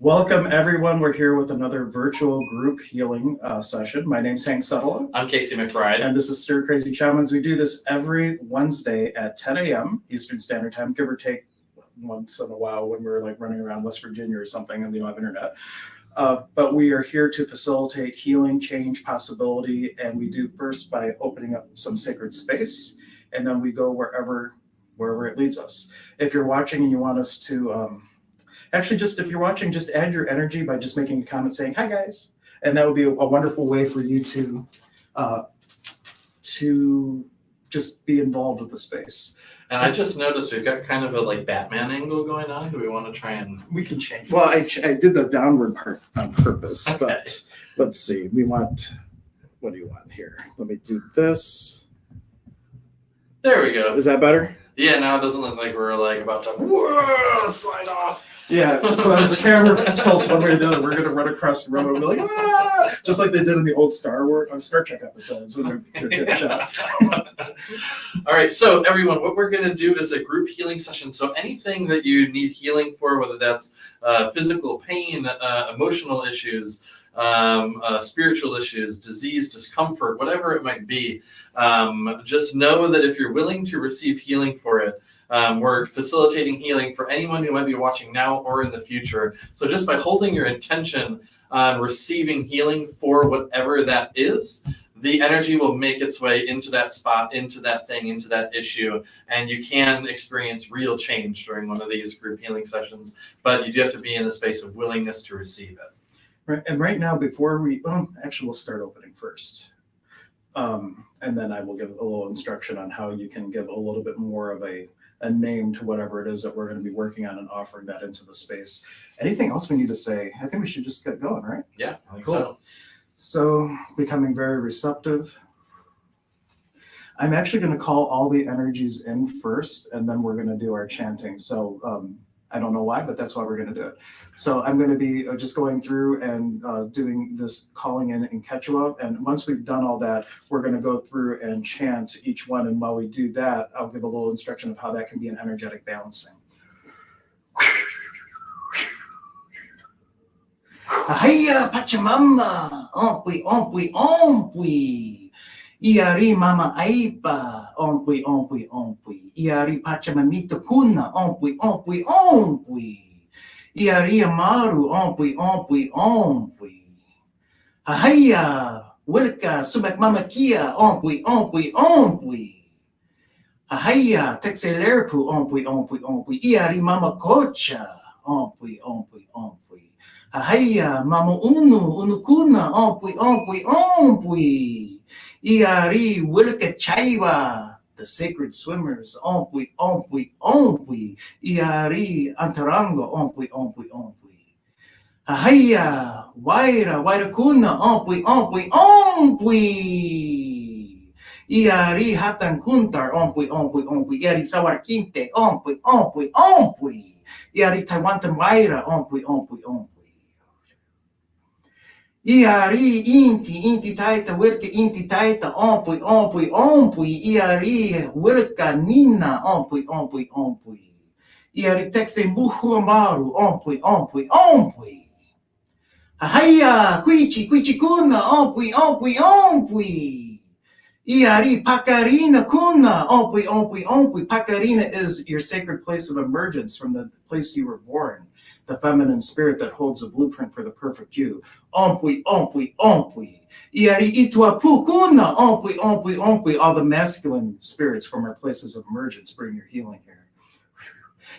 Welcome, everyone. We're here with another virtual group healing session. My name's Hank Suttler. I'm Casey McBride. And this is Stir Crazy Shamans. We do this every Wednesday at 10 a.m. Eastern Standard Time, give or take once in a while when we're like running around West Virginia or something and we don't have internet. But we are here to facilitate healing, change, possibility, and we do first by opening up some sacred space, and then we go wherever it leads us. If you're watching and you want us to... Actually, if you're watching, just add your energy by just making a comment saying, hi, guys. And that would be a wonderful way for you to just be involved with the space. And I just noticed we've got kind of a like Batman angle going on. Do we want to try and... We can change. Well, I did the downward part on purpose, Okay. But let's see. What do you want here? Let me do this. There we go. Is that better? Yeah, now it doesn't look like we're like about to slide off. Yeah, so as the camera tilts one way or the other, we're going to run across the room and be like, ah! Just like they did in the old Star Trek episodes when they're getting shot. All right, so everyone, what we're going to do is a group healing session. So anything that you need healing for, whether that's physical pain, emotional issues, spiritual issues, disease, discomfort, whatever it might be, just know that if you're willing to receive healing for it, we're facilitating healing for anyone who might be watching now or in the future. So just by holding your intention on receiving healing for whatever that is, the energy will make its way into that spot, into that thing, into that issue, and you can experience real change during one of these group healing sessions, but you do have to be in the space of willingness to receive it. Right, and right now, before we'll start opening first. And then I will give a little instruction on how you can give a little bit more of a name to whatever it is that we're going to be working on and offering that into the space. Anything else we need to say? I think we should just get going, right? Yeah, I think cool. so. So becoming very receptive. I'm actually going to call all the energies in first, and then we're going to do our chanting. So I don't know why, but that's why we're going to do it. So I'm going to be just going through and doing this calling in Quechua. And once we've done all that, we're going to go through and chant each one. And while we do that, I'll give a little instruction of how that can be an energetic balancing. Ahaya Pachamama, ompui, ompui, ompui. Iari mama aipa, ompui, ompui, ompui. Iari pachamamito kuna, ompui, ompui, ompui. Iari amaru, ompui, ompui, ompui. Ahaya, wilka, sumak mama kia, ompui, ompui, ompui. Ahaya, texelerpu, ompui, ompui, ompui. Iari mama kocha, ompui, ompui, ompui. Ahaya, mama unukuna, ompui, ompui, ompui. Iari wilka chaiwa, the sacred swimmers, ompui, ompui, ompui. Iari antarango, ompui, ompui, ompui. Ahaya, waira kuna, ompui, ompui, ompui. Iari hatan kuntar, ompui, ompui, ompui. Iari sawarkinte, ompui, ompui, ompui. Iari taiwantan waira, ompui, ompui, ompui. Iari inti taita wilka inti taita ompui, ompui, ompui. Iari wilka nina, ompui, ompui, ompui. Iari texte muhu amaru, ompui, ompui, ompui. Ahaya, quichi kuna, ompui, ompui, ompui. Iari pakarina kuna, ompui, ompui, ompui. Pakarina is your sacred place of emergence from the place you were born. The feminine spirit that holds a blueprint for the perfect you. Ompui, ompui, ompui. Iari ituapu kuna, ompui, ompui, ompui. All the masculine spirits from our places of emergence bring your healing here.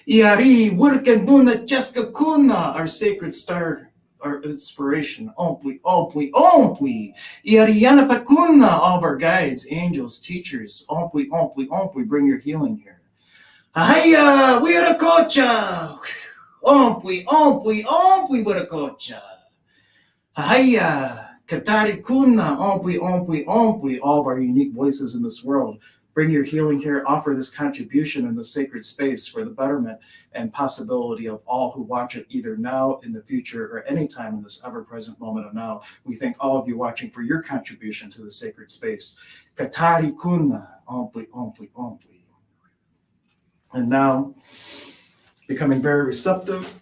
Iari wurkanduna Jessica kuna, our sacred star, our inspiration. Ompui, ompui, ompui. Iari yanapakuna, all of our guides, angels, teachers. Ompui, ompui, ompui. Bring your healing here. Ahaya, wirakocha. Ompui, ompui, ompui, wirakocha. Ahaya, katari kuna, ompui, ompui, ompui. All of our unique voices in this world. Bring your healing here, offer this contribution in the sacred space for the betterment and possibility of all who watch it either now, in the future, or any time in this ever-present moment of now. We thank all of you watching for your contribution to the sacred space. Katari kuna, ompui, ompui, ompui. And now, becoming very receptive,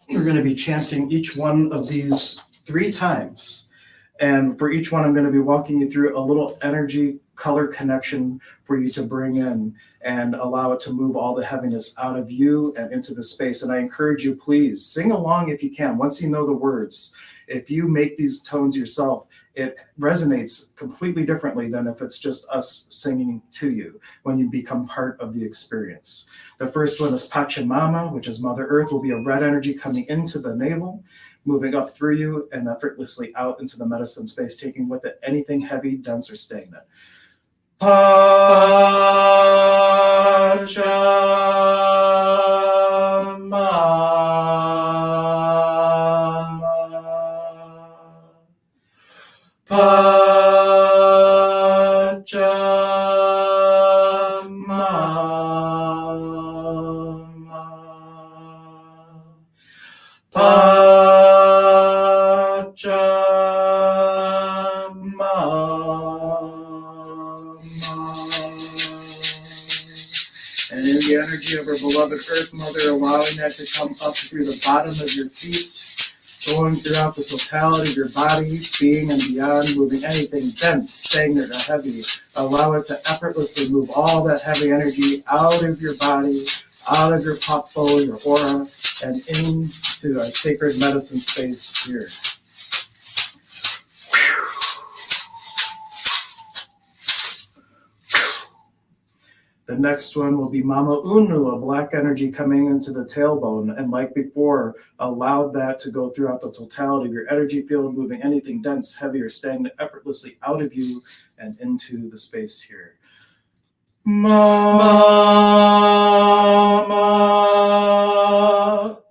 We're going to be chanting each one of these 3 times. And for each one, I'm going to be walking you through a little energy color connection for you to bring in and allow it to move all the heaviness out of you and into the space. And I encourage you, please sing along if you can. Once you know the words, if you make these tones yourself, it resonates completely differently than if it's just us singing to you when you become part of the experience. The first one is Pachamama, which is Mother Earth, will be a red energy coming into the navel, moving up through you and effortlessly out into the medicine space, taking with it anything heavy, dense, or stagnant. And in the energy of our beloved Earth Mother, allowing that to come up through the bottom of your feet, going throughout the totality of your body, being and beyond, moving anything dense, stagnant, or heavy. Allow it to effortlessly move all that heavy energy out of your body, out of your popo, your aura, and into a sacred medicine space here. The next one will be Mama Unu, a black energy coming into the tailbone. And like before, allow that to go throughout the totality of your energy field, moving anything dense, heavy, or stagnant effortlessly out of you and into the space here. Mama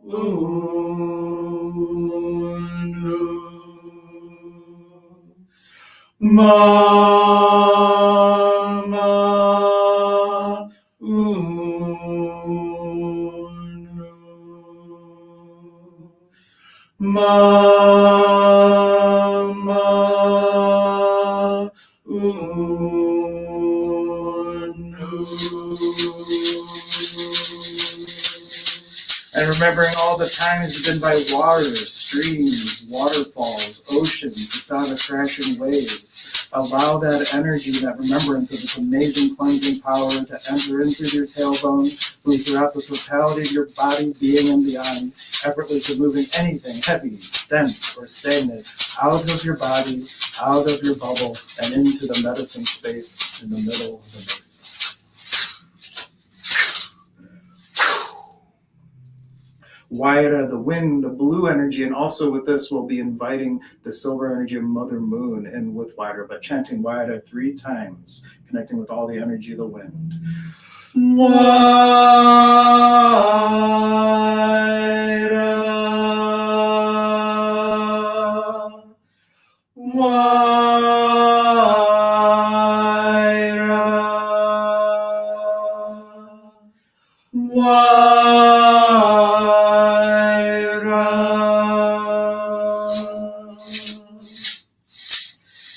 Unu. Mama Unu. Mama Unu. And remembering all the times you've been by water, streams, waterfalls, oceans, the sound of crashing waves. Allow that energy, that remembrance of this amazing cleansing power to enter into your tailbone, move throughout the totality of your body, being and beyond, effortlessly moving anything heavy, dense, or stagnant out of your body, out of your bubble, and into the medicine space in the middle of the mesa. Waira, the wind, the blue energy, and also with this we'll be inviting the silver energy of Mother Moon in with Waira, but chanting Waira 3 times, connecting with all the energy of the wind. Waira, Waira, Waira.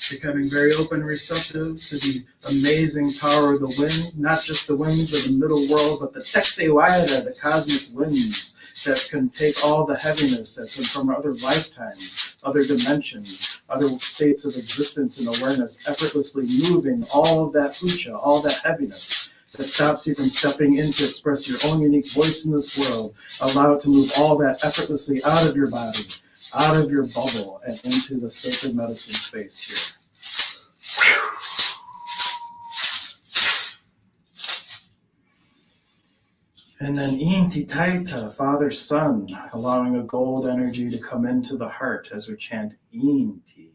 Becoming very open and receptive to the amazing power of the wind, not just the winds of the middle world, but the Texe Waira, the cosmic winds that can take all the heaviness that's from other lifetimes, other dimensions, other states of existence and awareness, effortlessly moving all of that ucha, all that heaviness that stops you from stepping in to express your own unique voice in this world. Allow it to move all that effortlessly out of your body, out of your bubble, and into the sacred medicine space here. And then Inti Taita, Father Son, allowing a gold energy to come into the heart as we chant Inti.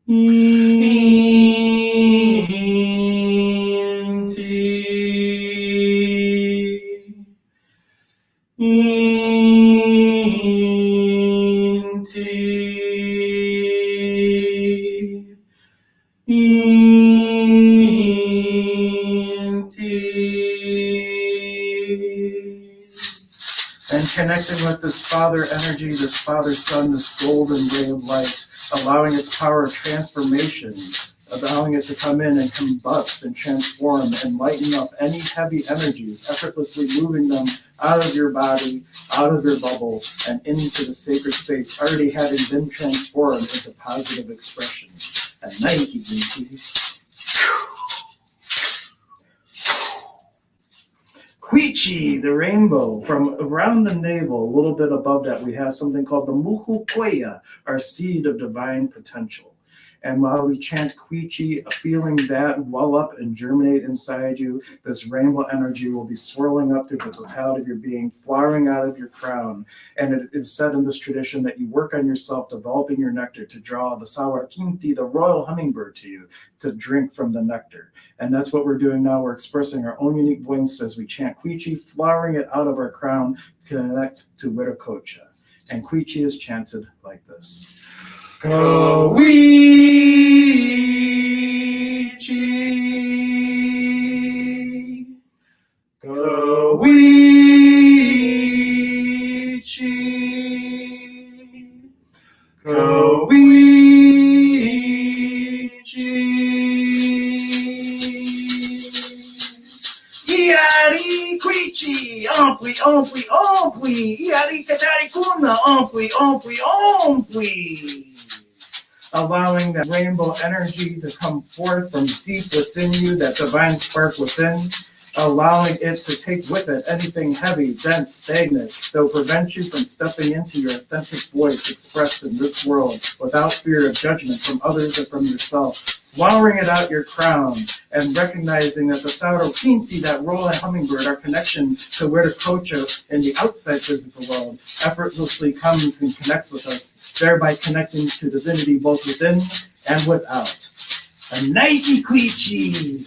Inti. And connecting with this Father energy, this Father Son, this golden ray of light, allowing its power of transformation allowing it to come in and combust and transform and lighten up any heavy energies, effortlessly moving them out of your body, out of your bubble, and into the sacred space, already having been transformed into positive expression. And Nike, Quichi, the rainbow, from around the navel, a little bit above that, we have something called the Muhukoya, our seed of divine potential. And while we chant Quichi, feeling that well up and germinate inside you, this rainbow energy will be swirling up through the totality of your being, flowering out of your crown. And it is said in this tradition that you work on yourself, developing your nectar to draw the Sawarkinti, the royal hummingbird, to you, to drink from the nectar. And that's what we're doing now. We're expressing our own unique voice as we chant Quichi, flowering it out of our crown to connect to Wiracocha. And Quichi is chanted like this. Koichi, Koichi, Koichi. Iari Quichi, ompui, ompui, ompui, Iari Katari Kuna, ompui, ompui, ompui. Allowing that rainbow energy to come forth from deep within you, that divine spark within, allowing it to take with it anything heavy, dense, stagnant, that will prevent you from stepping into your authentic voice expressed in this world without fear of judgment from others or from yourself, flowering it out your crown, and recognizing that the Sawarkinti, that rolling hummingbird, our connection to Wiracocha in the outside physical world, effortlessly comes and connects with us, thereby connecting to divinity both within and without. A Nike Quichi!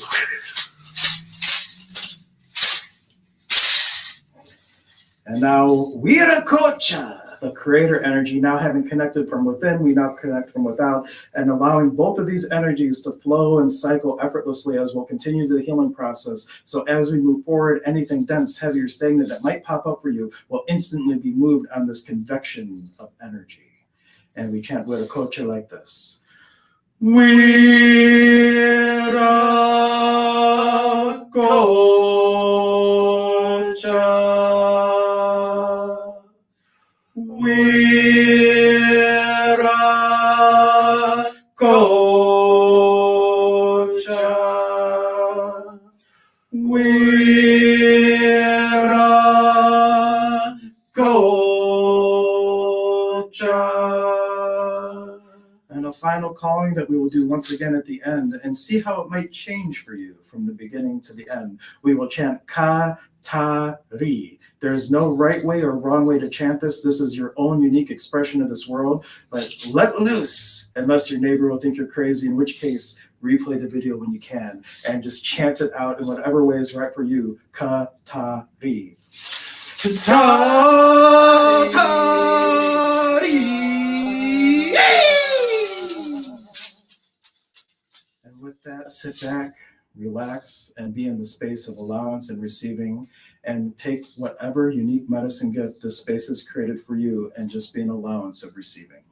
And now Wiracocha, the creator energy, now having connected from within, we now connect from without, and allowing both of these energies to flow and cycle effortlessly as we'll continue the healing process. So as we move forward, anything dense, heavy, or stagnant that might pop up for you will instantly be moved on this convection of energy. And we chant Wiracocha like this. Wiracocha. Wiracocha. Wiracocha. And a final calling that we will do once again at the end, and see how it might change for you from the beginning to the end. We will chant Ka-ta-ri. There is no right way or wrong way to chant this. This is your own unique expression of this world. But let loose, unless your neighbor will think you're crazy, in which case, replay the video when you can, and just chant it out in whatever way is right for you. Ka-ta-ri. Ta-ta-ri. And with that, sit back, relax, and be in the space of allowance and receiving, and take whatever unique medicine gift this space has created for you, and just be an allowance of receiving.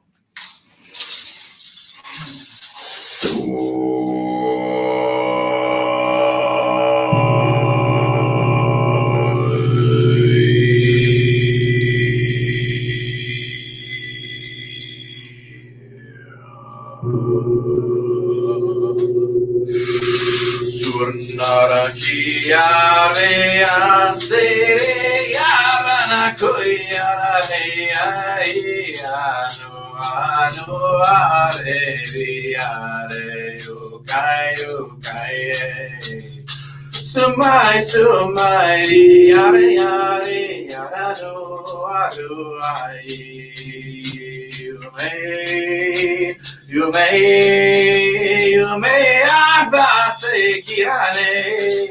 Sumai, yare, yare, yarado, adu, ai. You may, abase, kirane,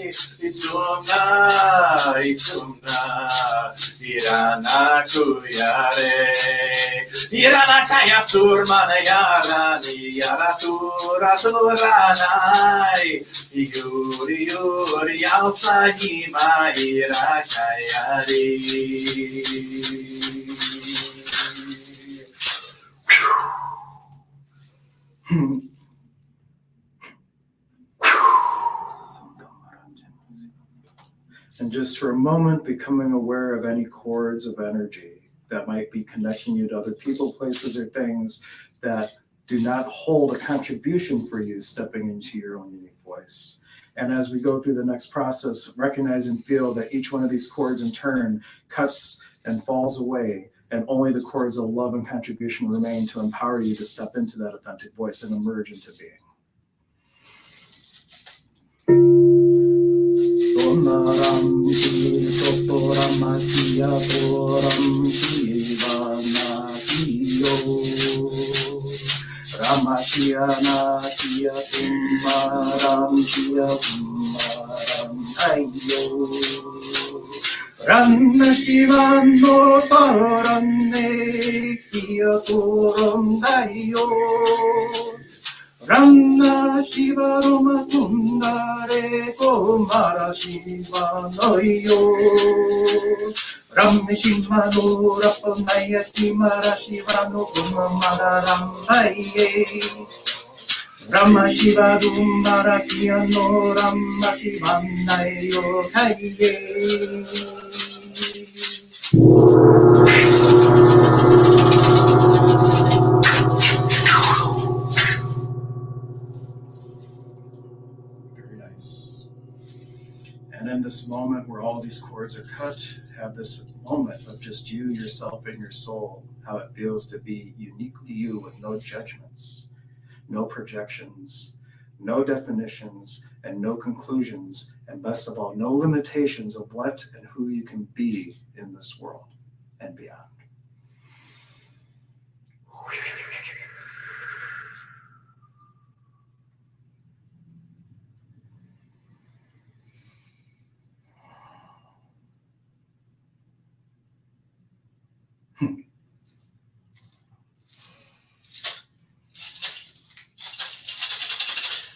isumna, irana kuyare, irana kaya surmana yarani, yaratura turanai, yuri yausahima irakayari. And just for a moment, becoming aware of any cords of energy that might be connecting you to other people, places, or things that do not hold a contribution for you stepping into your own unique voice. And as we go through the next process, recognize and feel that each one of these cords in turn cuts and falls away, and only the cords of love and contribution remain to empower you to step into that authentic voice and emerge into being. Sonaram ki sotoram kia toram kivana kiyo Ramakiana kia tumaram kia tumaram ayo Ranna shivano paranne kia toram ayo Ranna shiva roma tundare komara shiva noyo Ram shiva no rapanaya kimara shiva no kumara ramaye Rama shiva dumbara kiya no rama shiva nayo kaye And in this moment where all these cords are cut, have this moment of just you, yourself, and your soul, how it feels to be uniquely you with no judgments, no projections, no definitions, and no conclusions, and best of all, no limitations of what and who you can be in this world and beyond.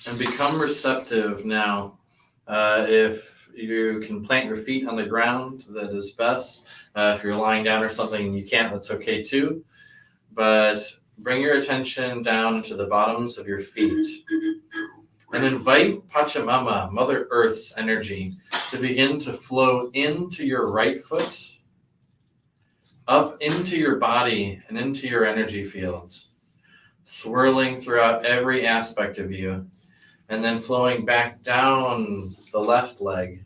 And become receptive now. If you can plant your feet on the ground, that is best. If you're lying down or something and you can't, that's okay too. But bring your attention down to the bottoms of your feet and invite Pachamama, Mother Earth's energy, to begin to flow into your right foot, up into your body and into your energy fields, swirling throughout every aspect of you, and then flowing back down the left leg,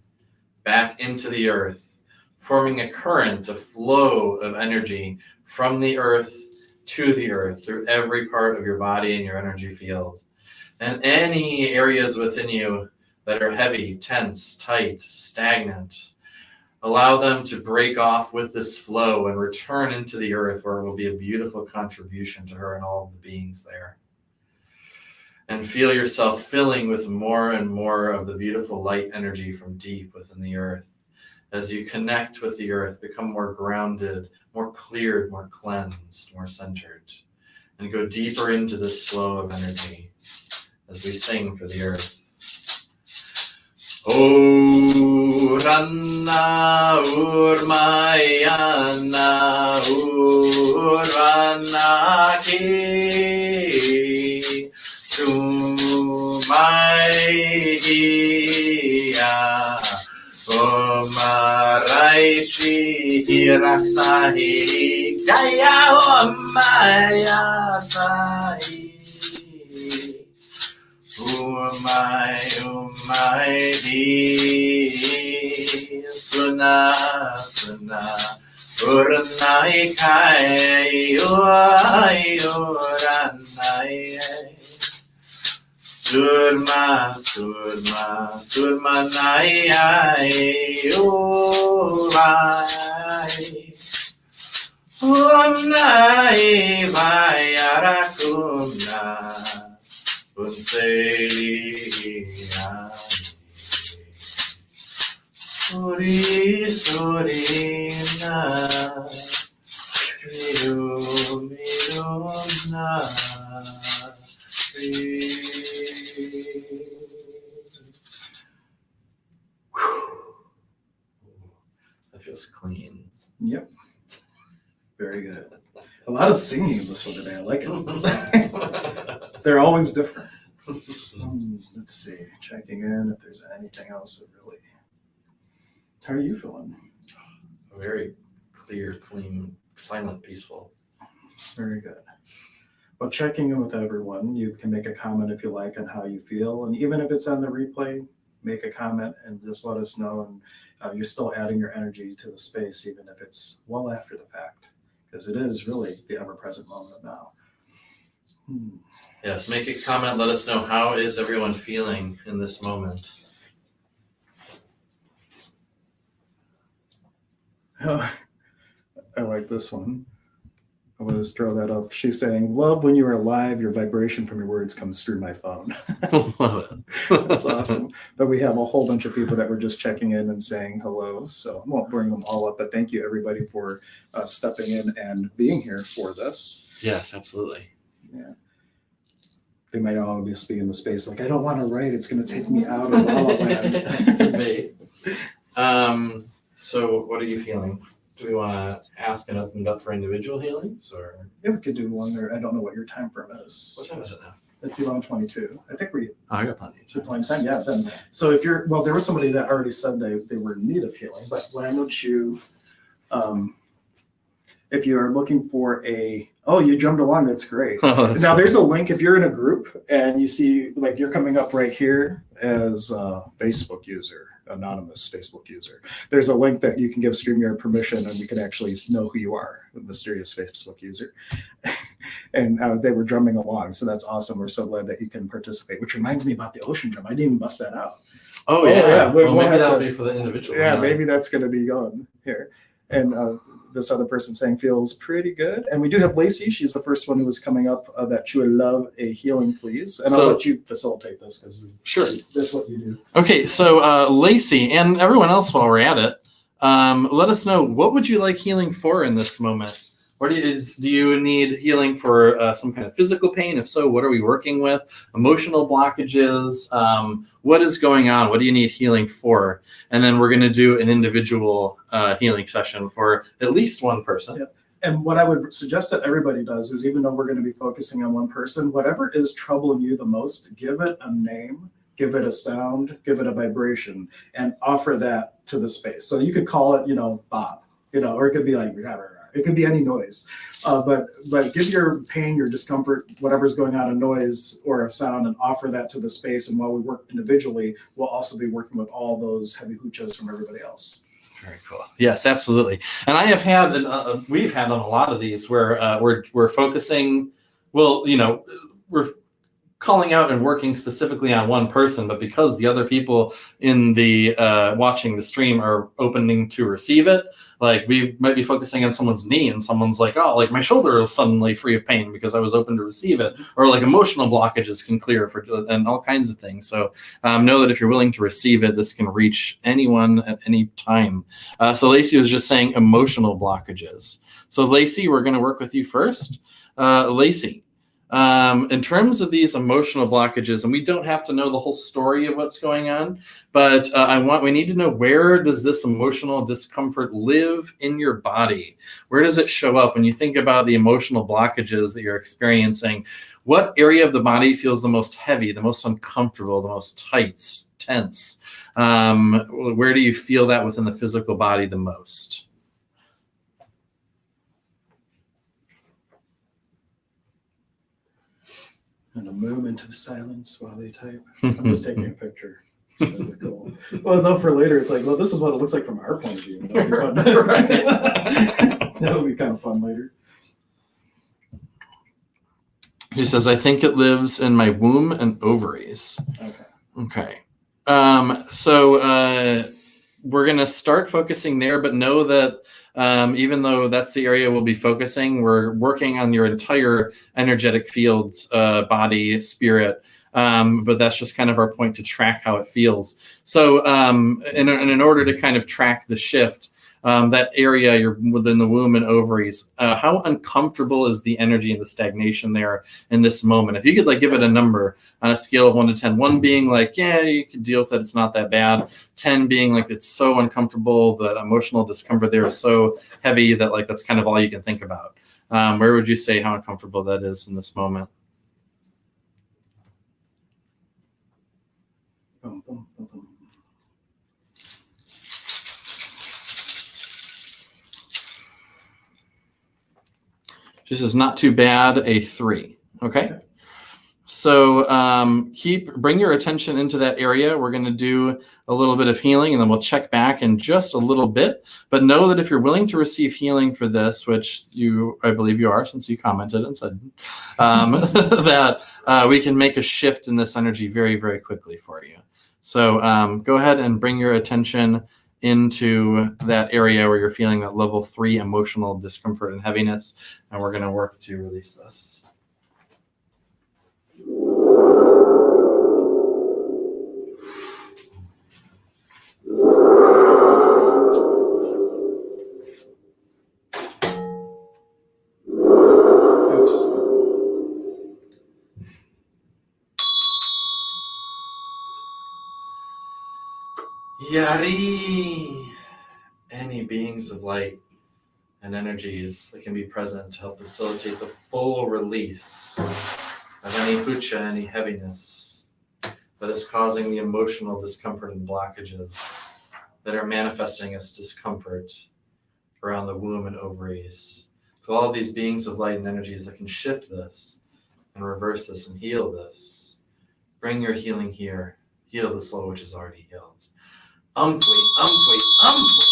back into the earth, forming a current, a flow of energy from the earth to the earth through every part of your body and your energy field. And any areas within you that are heavy, tense, tight, stagnant, allow them to break off with this flow and return into the earth, where it will be a beautiful contribution to her and all of the beings there. And feel yourself filling with more and more of the beautiful light energy from deep within the earth. As you connect with the earth, become more grounded, more cleared, more cleansed, more centered, and go deeper into this flow of energy as we sing for the earth. O Ranna Urmayana Urana Ki Sumaiya Omaraishi Hiraksahi Gaya Omaya Sahi Umay di Suna Urnai kai Uranai Surma nai Urai Nai Vayarakumna Sorina Mirona That feels clean. Yep. Very good. A lot of singing in this one today. I like it. They're always different. Let's see. Checking in if there's anything else that really How are you feeling? Very clear, clean, silent, peaceful. Very good. Well, checking in with everyone, you can make a comment if you like on how you feel. And even if it's on the replay, make a comment and just let us know. And you're still adding your energy to the space, even if it's well after the fact, because it is really the ever-present moment now. Yes, make a comment. Let us know, how is everyone feeling in this moment? I like this one. I want to just throw that up. She's saying, love when you are alive, your vibration from your words comes through my phone. Love it. That's awesome. But we have a whole bunch of people that were just checking in and saying hello. So I won't bring them all up, but thank you everybody for stepping in and being here for this. Yes, absolutely. Yeah. They might all just be in the space like, I don't want to write. It's going to take me out of all of that. So what are you feeling? Do we want to ask and open it up for individual healings, or? Yeah, we could do one there. I don't know what your time frame is. What time is it now? It's 11:22. I think we I got plenty of should time. plan 10. Yeah, then. So if you're, well, there was somebody that already said they were in need of healing, but why don't you, if you are looking for you jumped along, that's great. Oh, that's Now funny. there's a link if you're in a group and you see, like, you're coming up right here as a Facebook user, anonymous Facebook user. There's a link that you can give StreamYard permission and we can actually know who you are, a mysterious Facebook user. And they were drumming along. So that's awesome. We're so glad that you can participate, which reminds me about the ocean drum. I didn't even bust that out. Oh, Oh, yeah. yeah, we'll Well, maybe have that'll to- be for the individual. Yeah, healing. maybe that's going to be going here. And this other person saying feels pretty good. And we do have Lacey. She's the first one who was coming up that she would love a healing, please. And I'll So- let you facilitate this because Sure. that's what you do. Okay, so Lacey and everyone else, while we're at it, let us know, what would you like healing for in this moment? What do you need healing for some kind of physical pain? If so, what are we working with? Emotional blockages? What is going on? What do you need healing for? And then we're going to do an individual healing session for at least one person. Yeah. And what I would suggest that everybody does is, even though we're going to be focusing on one person, whatever is troubling you the most, give it a name, give it a sound, give it a vibration, and offer that to the space. So you could call it, Bob, or it could be like, it could be any noise. But give your pain, your discomfort, whatever's going on, a noise or a sound, and offer that to the space. And while we work individually, we'll also be working with all those heavy huchas from everybody else. Very cool. Yes, absolutely. And I have had, we've had on a lot of these where we're focusing. Well, we're calling out and working specifically on one person, but because the other people in the watching the stream are opening to receive it, like we might be focusing on someone's knee and someone's like, oh, like my shoulder is suddenly free of pain because I was open to receive it, or like emotional blockages can clear and all kinds of things. So know that if you're willing to receive it, this can reach anyone at any time. So Lacey was just saying emotional blockages. So Lacey, we're going to work with you first. Lacey, in terms of these emotional blockages, and we don't have to know the whole story of what's going on, but we need to know, where does this emotional discomfort live in your body? Where does it show up? When you think about the emotional blockages that you're experiencing, what area of the body feels the most heavy, the most uncomfortable, the most tight, tense? Where do you feel that within the physical body the most? And a moment of silence while they type. I'm just taking a picture. It's really cool. Well, though, for later, it's like, well, this is what it looks like from our point of view. That would be fun. Right. That would be kind of fun later. He says, I think it lives in my womb and ovaries. Okay. Okay. So we're going to start focusing there, but know that even though that's the area we'll be focusing, we're working on your entire energetic field, body, spirit. But that's just kind of our point to track how it feels. So in order to kind of track the shift, that area you're within the womb and ovaries, how uncomfortable is the energy and the stagnation there in this moment? If you could give it a number on a scale of 1 to 10, 1 being yeah, you can deal with it, it's not that bad. 10 being it's so uncomfortable, the emotional discomfort there is so heavy that that's kind of all you can think about. Where would you say how uncomfortable that is in this moment? Boom, boom, boom, boom. She says, not too bad, a 3. Okay. So bring your attention into that area. We're going to do a little bit of healing, and then we'll check back in just a little bit. But know that if you're willing to receive healing for this, which I believe you are, since you commented and said that we can make a shift in this energy very, very quickly for you. So go ahead and bring your attention into that area where you're feeling that level 3 emotional discomfort and heaviness, and we're going to work to release this. Yari, any beings of light and energies that can be present to help facilitate the full release of any pucha, any heaviness that is causing the emotional discomfort and blockages that are manifesting as discomfort around the womb and ovaries. To all of these beings of light and energies that can shift this and reverse this and heal this, bring your healing here. Heal the soul which is already healed. Umpui, umpui, umpui.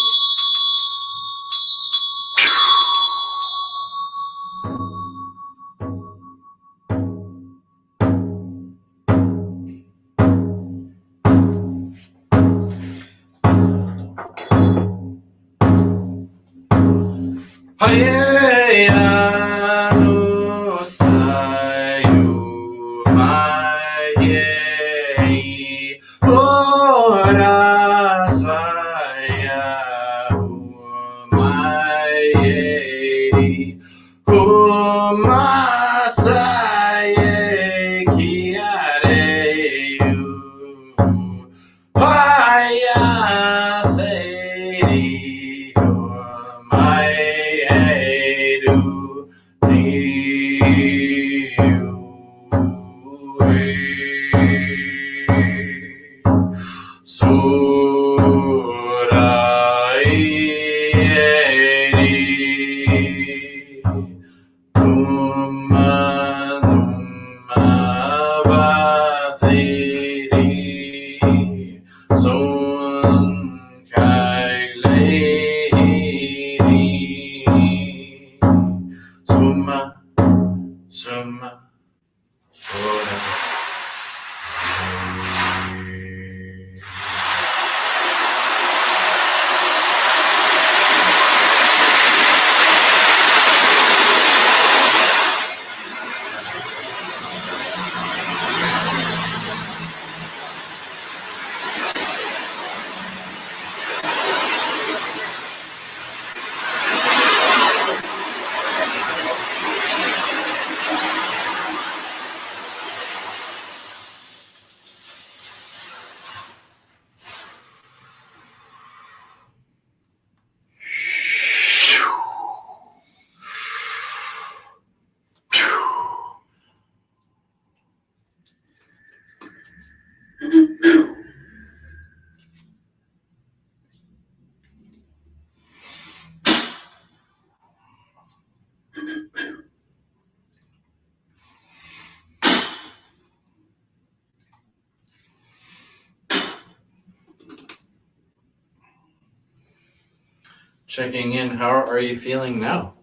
Checking in, how are you feeling now?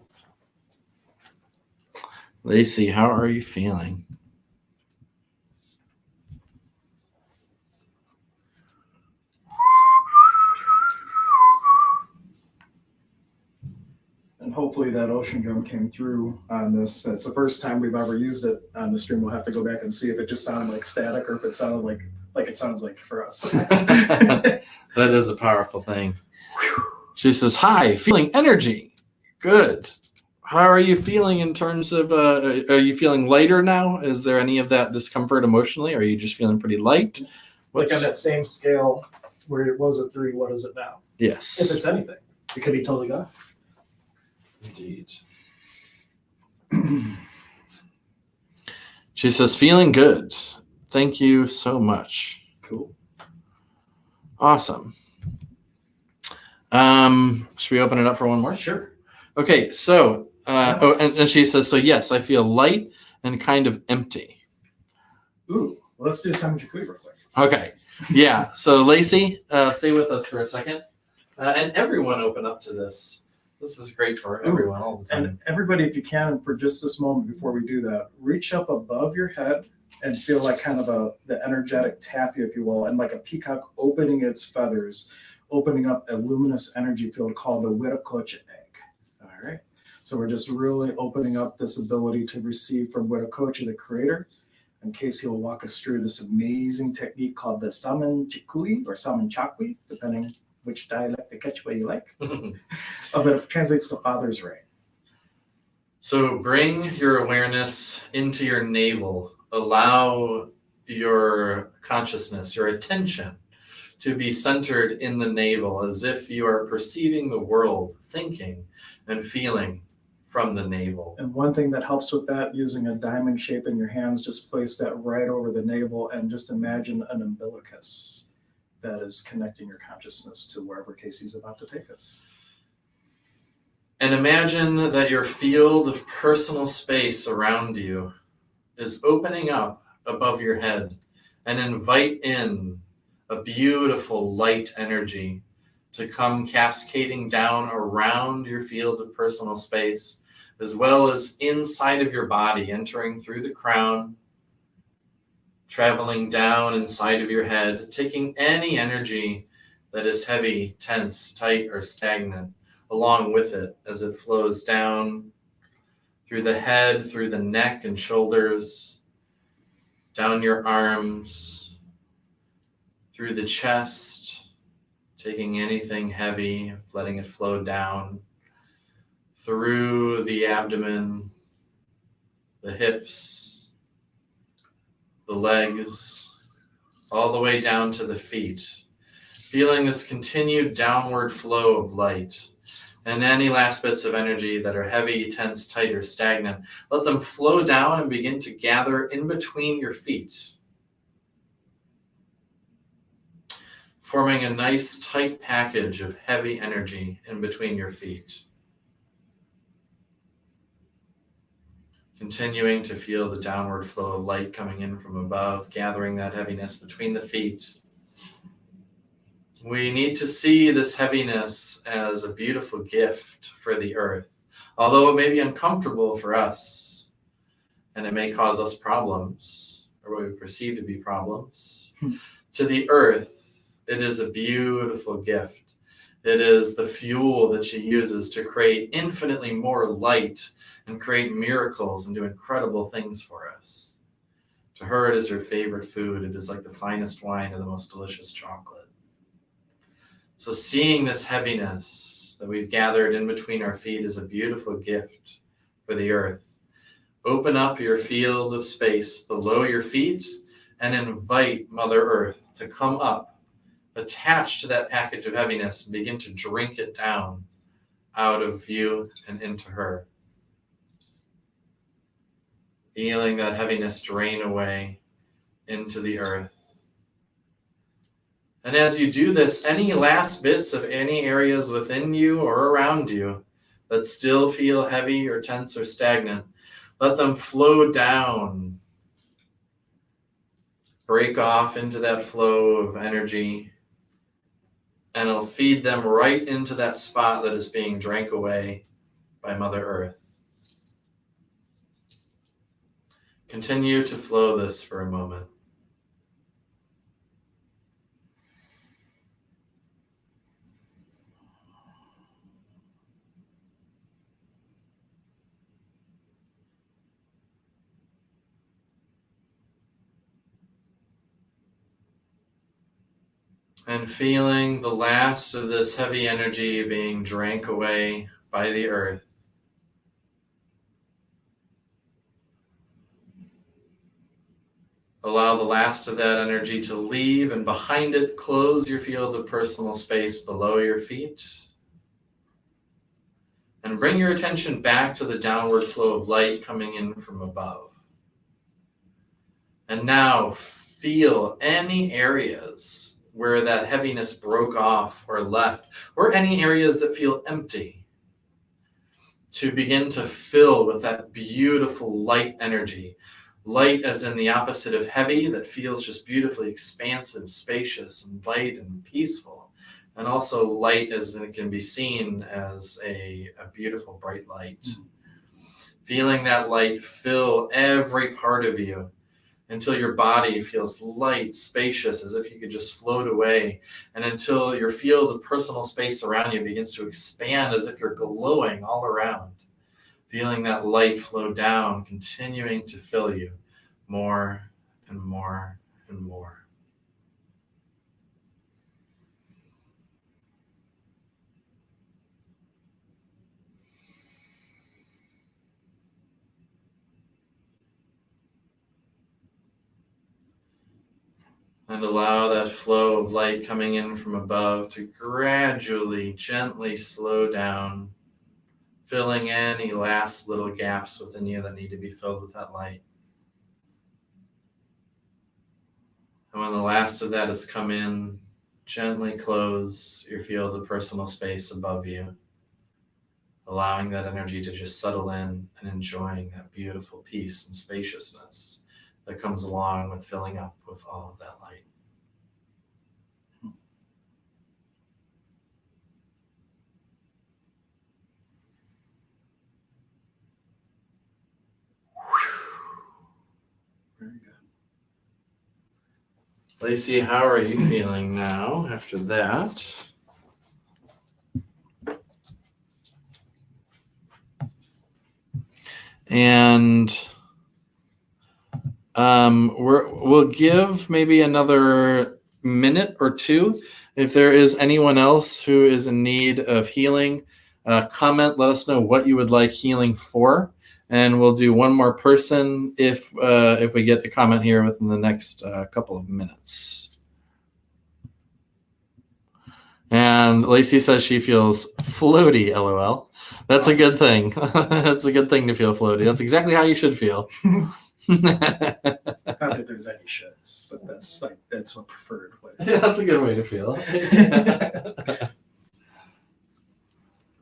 Lacey, how are you feeling? And hopefully that ocean drum came through on this. It's the first time we've ever used it on the stream. We'll have to go back and see if it just sounded like static or if it sounded like it sounds like for us. That is a powerful thing. She says, hi, feeling energy. Good. How are you feeling in terms of, are you feeling lighter now? Is there any of that discomfort emotionally? Or are you just feeling pretty light? Like on that same scale where it was a 3, what is it now? Yes. If it's anything, it could be totally gone. Indeed. She says, feeling good. Thank you so much. Cool. Awesome. Should we open it up for one more? Sure. Okay, so And she says, so yes, I feel light and kind of empty. Ooh, well, let's do Simon Chikui real quick. Okay. Yeah. So Lacey, stay with us for a second. And everyone open up to this. This is great for everyone all the time. And everybody, if you can, for just this moment before we do that, reach up above your head and feel like kind of the energetic taffy, if you will, and like a peacock opening its feathers, opening up a luminous energy field called the Wiracocha egg. All right. So we're just really opening up this ability to receive from Wiracocha, the creator. In case he'll walk us through this amazing technique called the Saman Chikui or Saman Chakui, depending which dialect of Quechua you like. But it translates to Father's Rain. So bring your awareness into your navel. Allow your consciousness, your attention, to be centered in the navel as if you are perceiving the world, thinking and feeling from the navel. And one thing that helps with that, using a diamond shape in your hands, just place that right over the navel and just imagine an umbilicus that is connecting your consciousness to wherever Casey's about to take us. And imagine that your field of personal space around you is opening up above your head, and invite in a beautiful light energy to come cascading down around your field of personal space, as well as inside of your body, entering through the crown, traveling down inside of your head, taking any energy that is heavy, tense, tight, or stagnant along with it as it flows down through the head, through the neck and shoulders, down your arms, through the chest, taking anything heavy, letting it flow down, through the abdomen, the hips, the legs, all the way down to the feet, feeling this continued downward flow of light. And any last bits of energy that are heavy, tense, tight, or stagnant, let them flow down and begin to gather in between your feet, forming a nice tight package of heavy energy in between your feet. Continuing to feel the downward flow of light coming in from above, gathering that heaviness between the feet. We need to see this heaviness as a beautiful gift for the earth, although it may be uncomfortable for us, and it may cause us problems, or what we perceive to be problems. To the earth, it is a beautiful gift. It is the fuel that she uses to create infinitely more light and create miracles and do incredible things for us. To her, it is her favorite food. It is like the finest wine and the most delicious chocolate. So seeing this heaviness that we've gathered in between our feet is a beautiful gift for the earth. Open up your field of space below your feet and invite Mother Earth to come up, attach to that package of heaviness, and begin to drink it down out of you and into her. Feeling that heaviness drain away into the earth. And as you do this, any last bits of any areas within you or around you that still feel heavy or tense or stagnant, let them flow down. Break off into that flow of energy, and it'll feed them right into that spot that is being drank away by Mother Earth. Continue to flow this for a moment. And feeling the last of this heavy energy being drank away by the earth. Allow the last of that energy to leave, and behind it, close your field of personal space below your feet. And bring your attention back to the downward flow of light coming in from above. And now feel any areas where that heaviness broke off or left, or any areas that feel empty. to begin to fill with that beautiful light energy. Light as in the opposite of heavy, that feels just beautifully expansive, spacious, and light and peaceful. And also light as in it can be seen as a beautiful bright light. Feeling that light fill every part of you until your body feels light, spacious, as if you could just float away, and until your field of personal space around you begins to expand as if you're glowing all around. Feeling that light flow down, continuing to fill you more and more and more. And allow that flow of light coming in from above to gradually, gently slow down, filling any last little gaps within you that need to be filled with that light. And when the last of that has come in, gently close your field of personal space above you, allowing that energy to just settle in and enjoying that beautiful peace and spaciousness that comes along with filling up with all of that light. Very good. Lacey, how are you feeling now after that? And we'll give maybe another minute or two. If there is anyone else who is in need of healing, comment, let us know what you would like healing for. And we'll do one more person if we get a comment here within the next couple of minutes. And Lacey says she feels floaty, LOL. That's awesome. A good thing. That's a good thing to feel floaty. That's exactly how you should feel. Not that there's any shoulds, but that's a preferred way. Yeah, that's a good way to feel.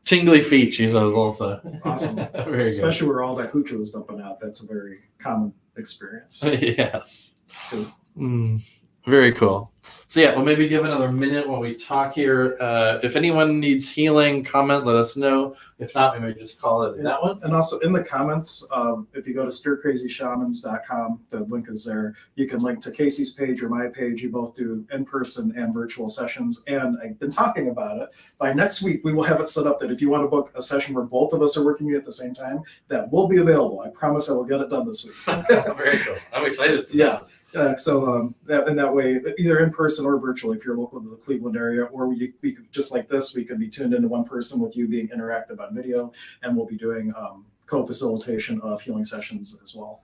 Tingly feet, she says also. Awesome. Very Especially good. where all that hoochie is dumping out. That's a very common experience. Yes. Cool. Very cool. So yeah, we'll maybe give another minute while we talk here. If anyone needs healing, comment, let us know. If not, we may just call it that one. And also in the comments, if you go to stircrazyshamans.com, the link is there. You can link to Casey's page or my page. You both do in-person and virtual sessions. And I've been talking about it. By next week, we will have it set up that if you want to book a session where both of us are working at the same time, that will be available. I promise I will get it done this week. Very cool. I'm excited for that. So that way, either in person or virtually, if you're local to the Cleveland area, or we could, just like this, we could be tuned into one person with you being interactive on video, and we'll be doing co-facilitation of healing sessions as well.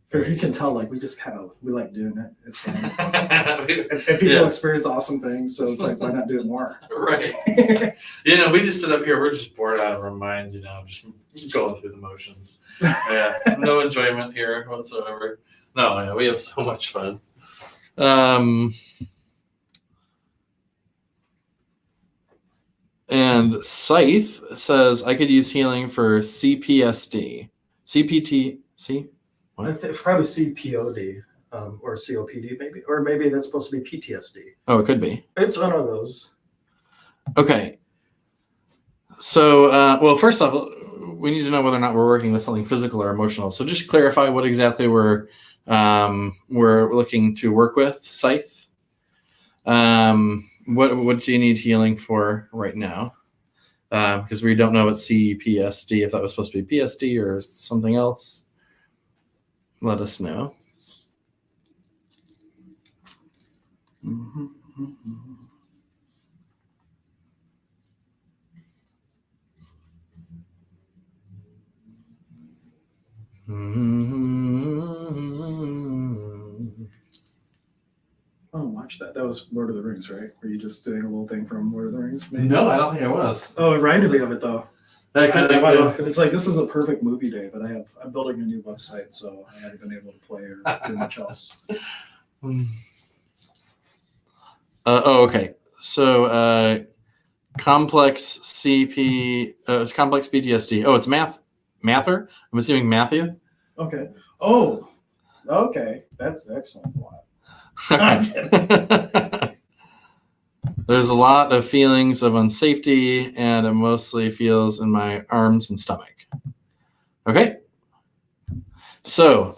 Because you can tell, like, we like doing it. It's fun. and people experience awesome things, so it's like, why not do it more? Right. We just sit up here, we're just bored out of our minds, just going through the motions. Yeah, no enjoyment here whatsoever. No, yeah, we have so much fun. And Scythe says, I could use healing for CPSD. CPTC? What? I think probably CPOD or COPD, maybe. Or maybe that's supposed to be PTSD. Oh, it could be. It's one of those. Okay. So, well, first off, we need to know whether or not we're working with something physical or emotional. So just clarify what exactly we're looking to work with, Scythe. What do you need healing for right now? Because we don't know what CPSD, if that was supposed to be PSD or something else. Let us know. Oh, watch that. That was Lord of the Rings, right? Were you just doing a little thing from Lord of the Rings? Maybe? No, I don't think I was. Oh, it reminded me of it, though. It's like, this is a perfect movie day, but I'm building a new website, so I haven't been able to play or do much else. Okay. So complex CP, it's complex PTSD. Oh, it's Mather. I'm assuming Matthew. Okay. Oh, okay. That explains a lot. I'm kidding. There's a lot of feelings of unsafety, and it mostly feels in my arms and stomach. Okay. So,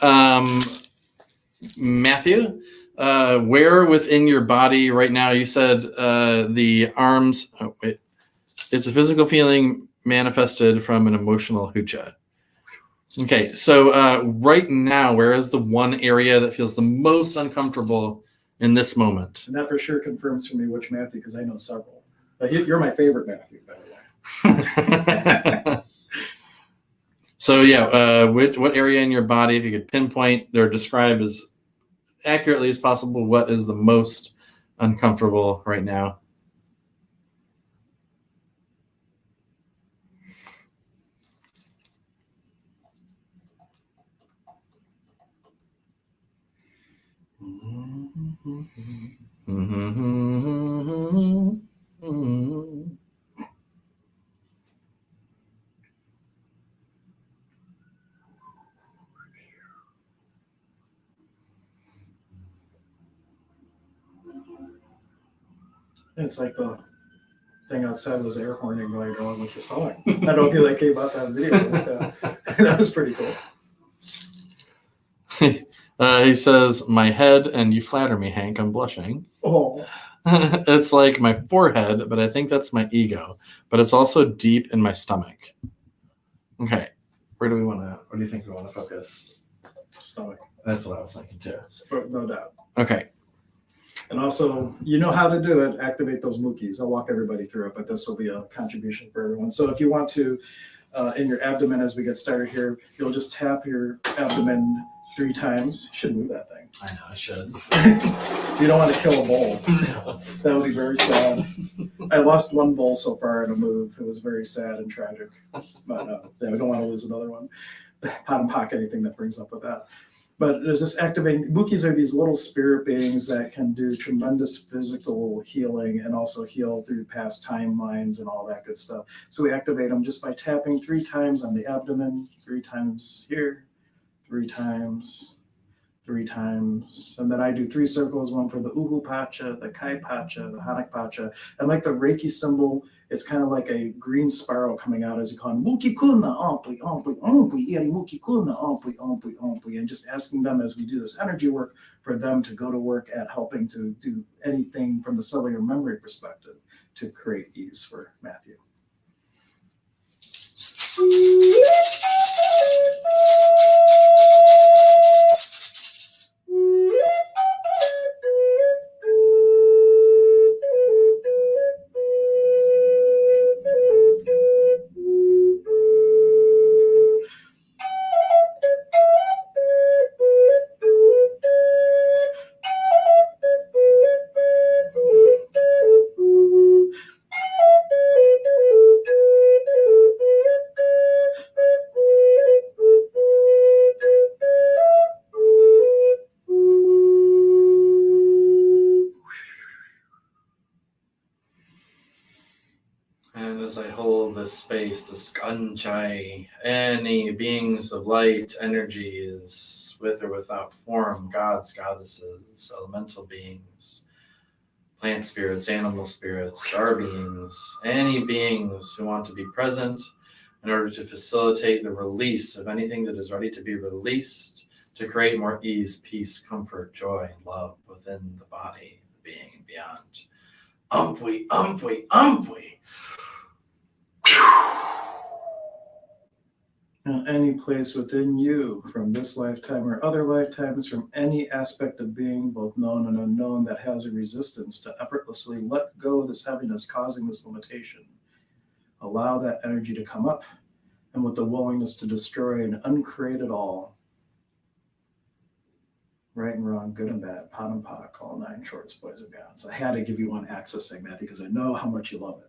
Matthew, where within your body right now? You said the arms. Oh, wait. It's a physical feeling manifested from an emotional hucha. Okay, so right now, where is the one area that feels the most uncomfortable in this moment? And that for sure confirms for me which Matthew, because I know several. You're my favorite Matthew, by the way. So yeah, what area in your body, if you could pinpoint or describe as accurately as possible, what is the most uncomfortable right now? It's like the thing outside was air horning while you're going with your song. I don't know if you like came out that video, but that was pretty cool. He says, "My head," and you flatter me, Hank. I'm blushing. Oh, It's like my forehead, but I think that's my ego. But it's also deep in my stomach. Okay, what do you think we want to focus? stomach, That's what I was thinking too. no doubt. Okay. And also, you know how to do it. Activate those mukis. I'll walk everybody through it, but this will be a contribution for everyone. So if you want to, in your abdomen, as we get started here, you'll just tap your abdomen 3 times. Should move that thing. I know I should. You don't want to kill a bull. No. That would be very sad. I lost 1 bull so far in a move. It was very sad and tragic. But yeah, we don't want to lose another one. Pot and pock, anything that brings up with that. But it's just activating. Mukis are these little spirit beings that can do tremendous physical healing and also heal through past timelines and all that good stuff. So we activate them just by tapping 3 times on the abdomen, 3 times here, 3 times, 3 times. And then I do 3 circles, one for the Uhu Pacha, the Kai Pacha, the Hanak Pacha. And like the Reiki symbol, it's kind of like a green spiral coming out, as you call them, Muki Kuna, Ompui, Ompui, Ompui, Iri Muki Kuna, Ompui, Ompui, Ompui, and just asking them as we do this energy work for them to go to work at helping to do anything from the cellular memory perspective to create ease for Matthew. And as I hold this space, this Ganchai, any beings of light, energies, with or without form, gods, goddesses, elemental beings, plant spirits, animal spirits, star beings, any beings who want to be present in order to facilitate the release of anything that is ready to be released, to create more ease, peace, comfort, joy, and love within the body, the being, and beyond. Umpui, umpui, umpui. In any place within you, from this lifetime or other lifetimes, from any aspect of being, both known and unknown, that has a resistance to effortlessly let go of this heaviness causing this limitation. Allow that energy to come up, and with the willingness to destroy and uncreate it all. Right and wrong, good and bad, pot and pock, all 9 shorts, boys and beyonds. I had to give you one accessing, Matthew, because I know how much you love it.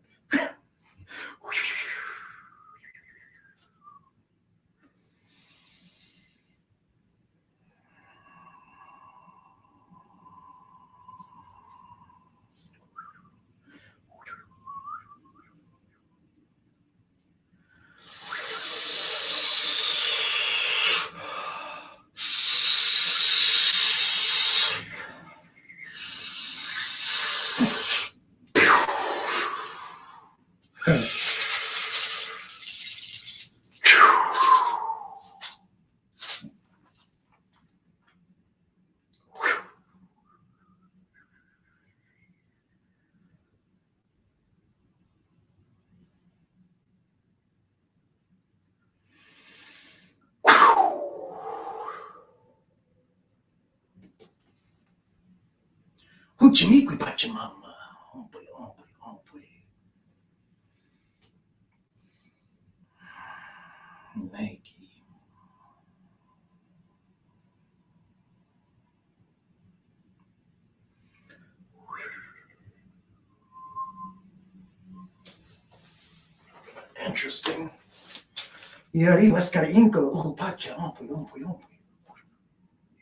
Huchimiqui Pachamama. Ompui, ompui, ompui. Nike. Interesting. Yari Vaskar Inko, Upacha, ompui, ompui, ompui.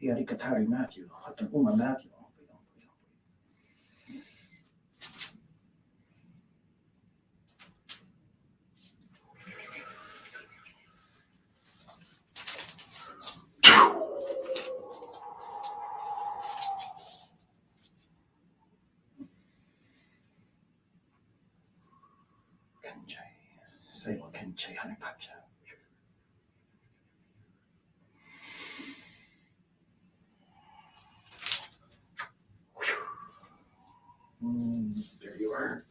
Yari Katari Matthew, Hatan Uma Matthew, ompui, ompui, ompui. Kenjai, Seiwa Kenjai Hanipacha. There you are.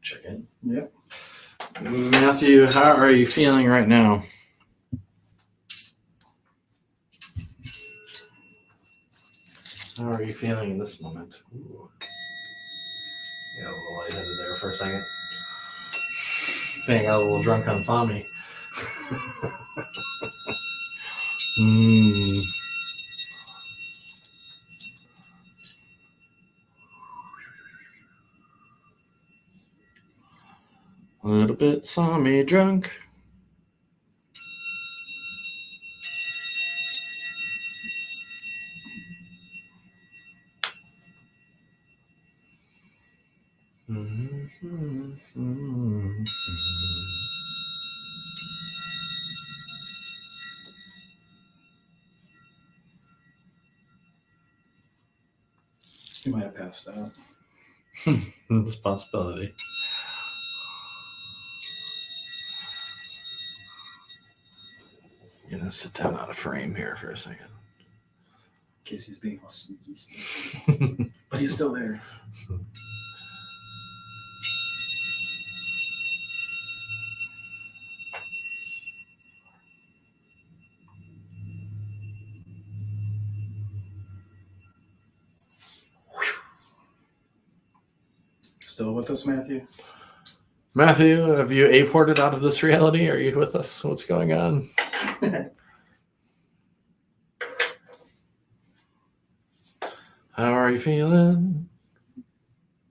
Check in. Yep. Matthew, how are you feeling right now? How are you feeling in this moment? Ooh. Got a little lightheaded there for a second. I think I got a little drunk on Sami. A little bit Sami drunk. You might have passed out. That's a possibility. I'm gonna sit down out of frame here for a second. In case he's being all sneaky. But he's still there. Still with us, Matthew? Matthew, have you aported out of this reality? Are you with us? What's going on? How are you feeling?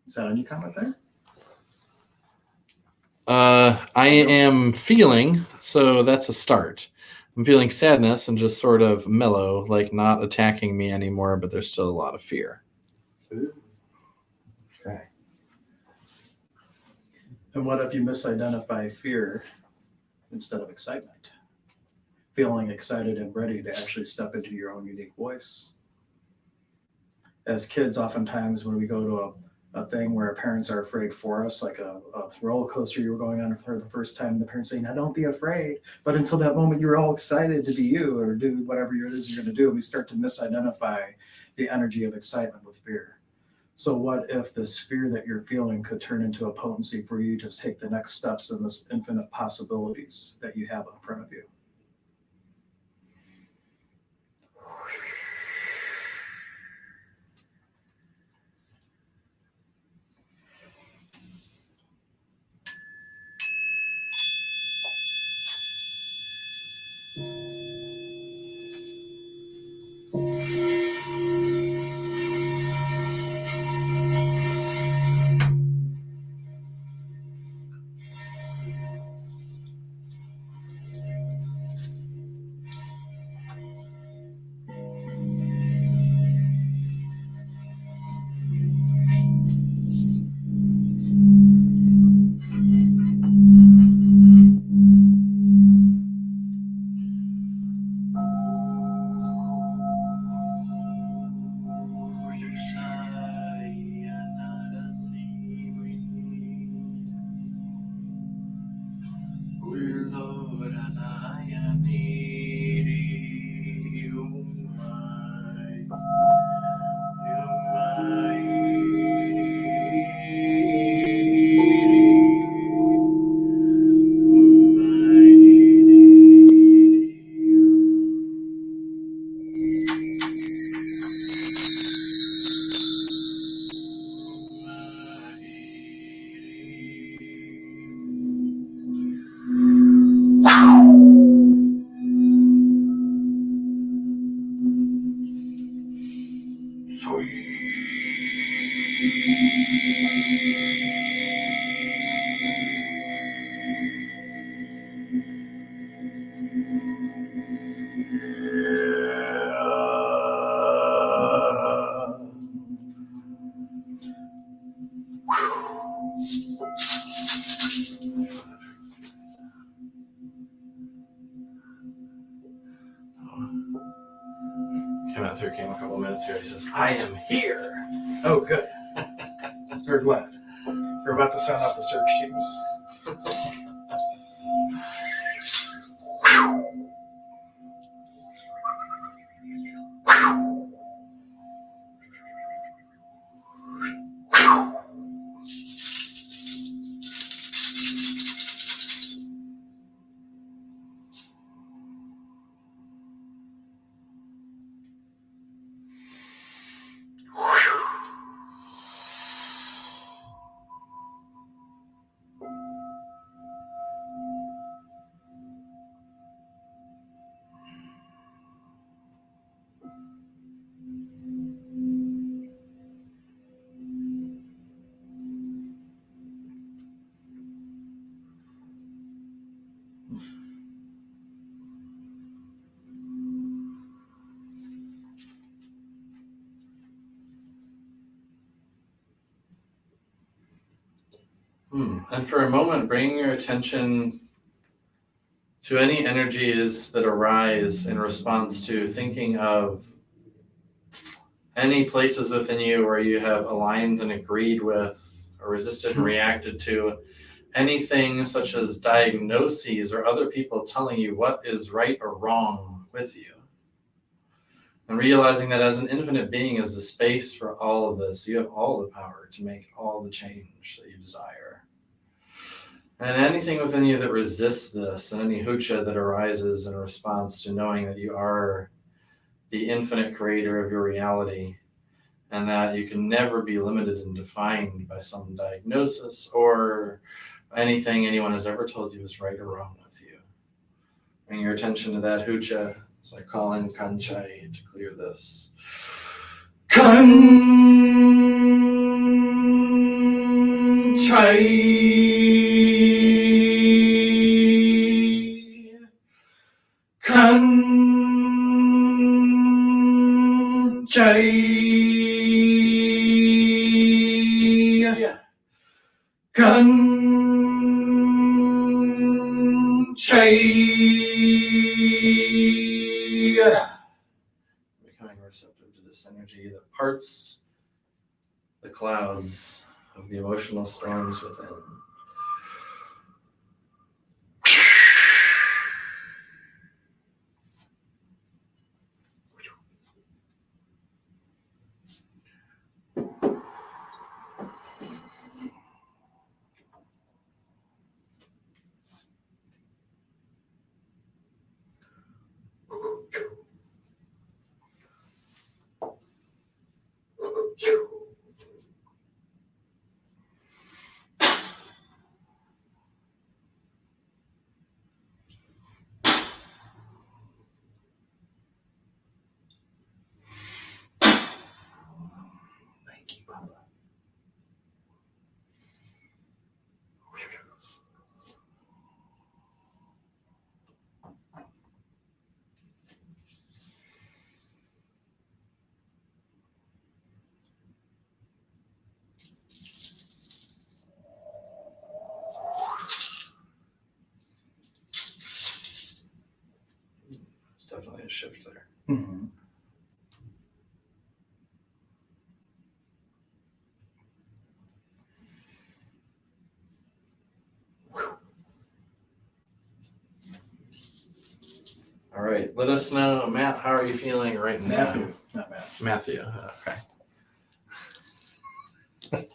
Is that any comment there? I am feeling, so that's a start. I'm feeling sadness and just sort of mellow, like not attacking me anymore, but there's still a lot of fear. Ooh. Okay. And what if you misidentify fear instead of excitement? Feeling excited and ready to actually step into your own unique voice. As kids, oftentimes when we go to a thing where our parents are afraid for us, like a roller coaster you were going on for the first time, the parents saying, "Now don't be afraid." But until that moment, you're all excited to be you or do whatever it is you're going to do. We start to misidentify the energy of excitement with fear. So what if this fear that you're feeling could turn into a potency for you to take the next steps in this infinite possibilities that you have in front of you? Matthew came a couple minutes ago. He says, I am here. Oh, good. We're glad. We're about to send out the search teams. And for a moment, bring your attention to any energies that arise in response to thinking of any places within you where you have aligned and agreed with or resisted and reacted to anything such as diagnoses or other people telling you what is right or wrong with you. And realizing that as an infinite being is the space for all of this, you have all the power to make all the change that you desire. And anything within you that resists this, and any hucha that arises in response to knowing that you are the infinite creator of your reality, and that you can never be limited and defined by some diagnosis or anything anyone has ever told you is right or wrong with you. Bring your attention to that hucha as I call in Kanchai to clear this. Becoming receptive to this energy that parts the clouds of the emotional storms within. Thank you, Papa. There's definitely a shift there. Mm-hmm. All right, let us know, Matt, how are you feeling right now? Matthew, not Matt. Matthew, okay.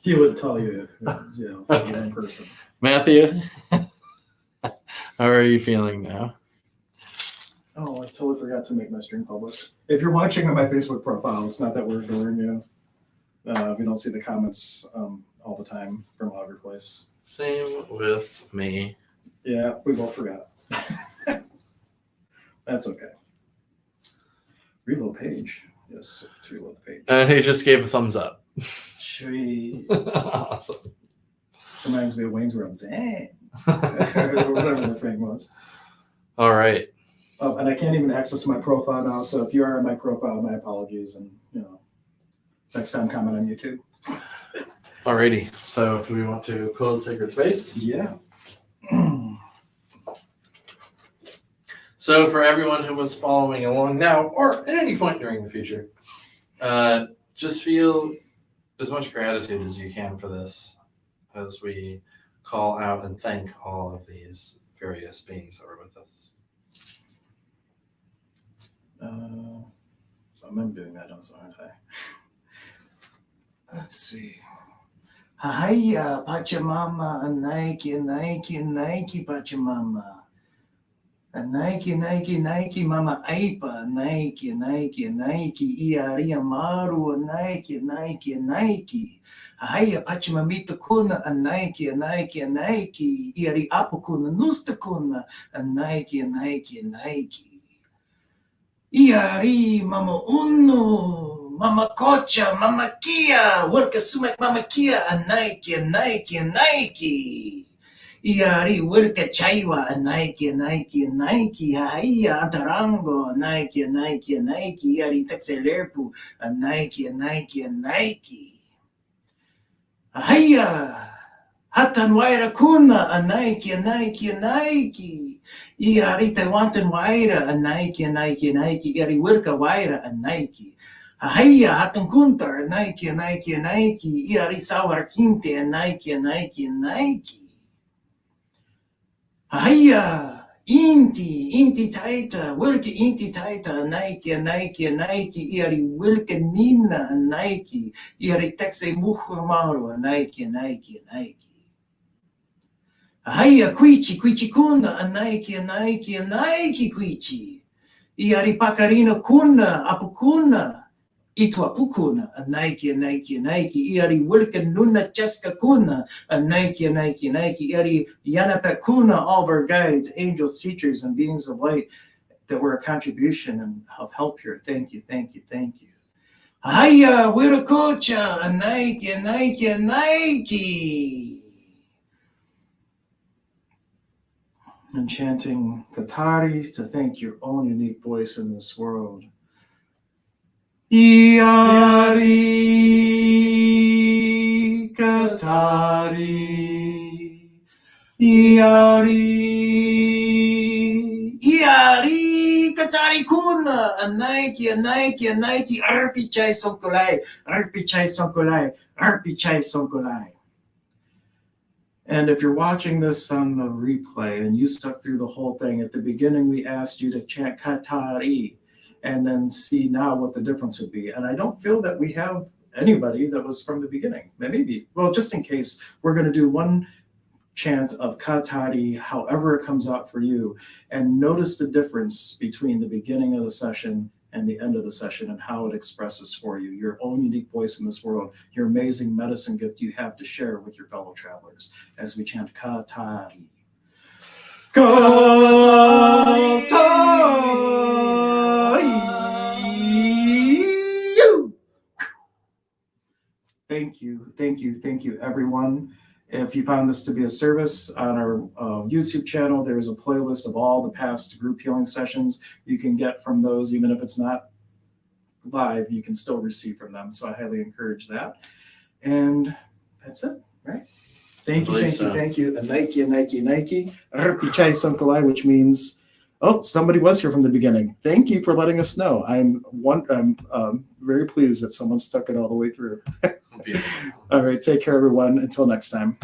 He would tell you, Okay. in person. Matthew, how are you feeling now? Oh, I totally forgot to make my stream public. If you're watching on my Facebook profile, it's not that we're ignoring you. We don't see the comments all the time from all over the place. Same with me. Yeah, we both forgot. That's okay. Reload page. Yes, let's reload the page. And he just gave a thumbs up. Sweet. Awesome. Reminds me of Wayne's World. Zang. Or whatever the thing was. All right. Oh, and I can't even access my profile now. So if you are on my profile, my apologies. And next time comment on YouTube. Alrighty. So do we want to close Sacred Space? Yeah. So for everyone who was following along now or at any point during the future, just feel as much gratitude as you can for this as we call out and thank all of these various beings that were with us. I'm doing that also, aren't I? Let's see. Haya, Pachamama, a Nike, Pachamama. A Nike, Mama Aipa, Nike, Iaria Maru, a Nike. Haya, Pachamamita Kuna, a Nike, Iari Apokuna, Nustakuna, a Nike. Iari, Mama Uno, Mama Kocha, Mama Kia, Worka Sumak, Mama Kia, a Nike. Iari, Worka Chaiwa, a Nike. Haya, Antarango, a Nike. Iari, Texelerpu, a Nike. Haya, Hatan Waira Kuna, a Nike. Iari Taiwantan Waira, a Nike. Iari Wirka Waira, a Nike. Haya, Hatan Kuntar, a Nike. Iari Sawar Kinte, a Nike. Haya, Inti Taita, Wirka Inti Taita, a Nike. Iari Wirka Nina, a Nike. Iari Texe Muhamaru, a Nike. Haya, Quichi Kuna, a Nike. Quichi. Iari Pacarino Kuna, Apukuna. Itwa Pukuna, a Nike. Iari Wilka Nuna Cheska Kuna, a Nike. Iari Yanapek Kuna, all of our guides, angels, teachers, and beings of light that were a contribution and of help here. Thank you. Haya, Wirakocha, a Nike. And chanting Katari to thank your own unique voice in this world. Iari Katari. Iari Katari Kuna. A Nike. Arpichai Sonkolai. And if you're watching this on the replay and you stuck through the whole thing, at the beginning we asked you to chant Katari and then see now what the difference would be. And I don't feel that we have anybody that was from the beginning. Maybe, well, just in case, we're going to do one chant of Katari, however it comes out for you, and notice the difference between the beginning of the session and the end of the session and how it expresses for you your own unique voice in this world, your amazing medicine gift you have to share with your fellow travelers as we chant Katari. Katari. Thank you, everyone. If you found this to be a service, on our YouTube channel, there's a playlist of all the past group healing sessions you can get from those. Even if it's not live, you can still receive from them. So I highly encourage that. And that's it, right? Thank you. A Nike. Arpichai Sonkolai, which means, oh, somebody was here from the beginning. Thank you for letting us know. I'm very pleased that someone stuck it all the way through. All right, take care, everyone. Until next time.